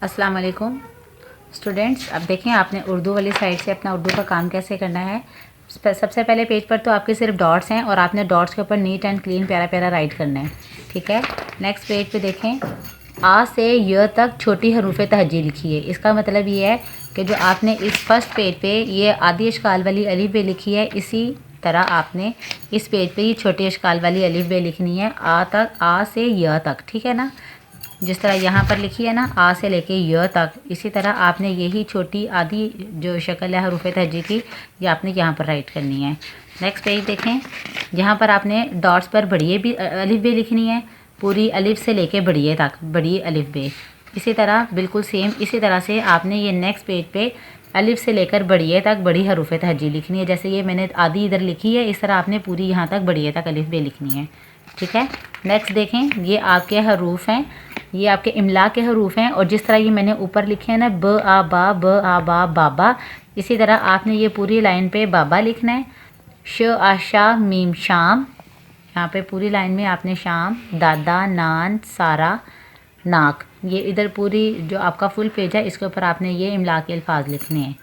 अस्सलाम वालेकुम स्टूडेंट्स। अब देखें आपने उर्दू वाली साइड से अपना उर्दू का काम कैसे करना है। सबसे पहले पेज पर तो आपके सिर्फ डॉट्स हैं और आपने डॉट्स के ऊपर नीट एंड क्लीन प्यारा प्यारा राइट करना है, ठीक है। नेक्स्ट पेज पे देखें, आ से य तक छोटी हरूफ तहजी लिखी है। इसका मतलब ये है कि जो आपने इस फर्स्ट पेज पे ये आधी अशकाल वाली अलिफ बे लिखी है, इसी तरह आपने इस पेज पे ये छोटी अशकाल वाली अलिफ बे लिखनी है आ से य तक, ठीक है ना। जिस तरह यहाँ पर लिखी है ना आ से लेके य तक, इसी तरह आपने यही छोटी आधी जो शक्ल है हरूफ तहजी की, ये आपने यहाँ पर राइट करनी है। नेक्स्ट पेज देखें, यहाँ पर आपने डॉट्स पर बड़िए भी अलिफ बे लिखनी है, पूरी अलिफ से लेके बड़िए तक बड़ी अलिफ बे। इसी तरह बिल्कुल सेम इसी तरह से आपने ये नेक्स्ट पेज पे अलिफ से लेकर बड़िए तक बड़ी हरूफ तहजी लिखनी है। जैसे ये मैंने आधी इधर लिखी है, इस तरह आपने पूरी यहाँ तक बड़िए तक अलिफ बे लिखनी है, ठीक है। नेक्स्ट देखें, ये आपके हरूफ हैं, ये आपके इमला के हरूफ हैं। और जिस तरह ये मैंने ऊपर लिखे हैं ना ब आ बा बाबा, इसी तरह आपने ये पूरी लाइन पे बाबा लिखना है। श आशा मीम शाम, यहाँ पे पूरी लाइन में आपने शाम, दादा नान सारा नाक, ये इधर पूरी जो आपका फुल पेज है इसके ऊपर आपने ये इमला के अल्फाज लिखने हैं।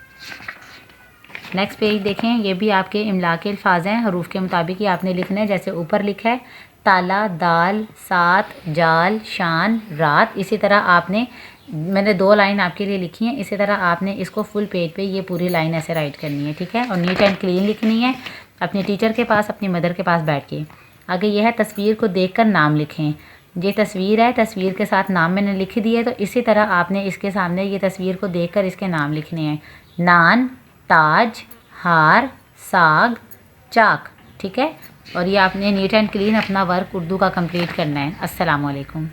नेक्स्ट पेज देखें, ये भी आपके इमला के अल्फाज हैं, हरूफ के मुताबिक ही आपने लिखना है। जैसे ऊपर लिखा है ताला दाल सात जाल शान रात, इसी तरह आपने मैंने 2 लाइन आपके लिए लिखी हैं, इसी तरह आपने इसको फुल पेज पे ये पूरी लाइन ऐसे राइट करनी है, ठीक है। और नीट एंड क्लीन लिखनी है अपने टीचर के पास, अपनी मदर के पास बैठ के। आगे यह है तस्वीर को देखकर नाम लिखें। ये तस्वीर है, तस्वीर के साथ नाम मैंने लिख दिया है, तो इसी तरह आपने इसके सामने ये तस्वीर को देखकर इसके नाम लिखने हैं। नान ताज हार साग चाक, ठीक है। और ये आपने नीट एंड क्लीन अपना वर्क उर्दू का कंप्लीट करना है। अस्सलाम वालेकुम।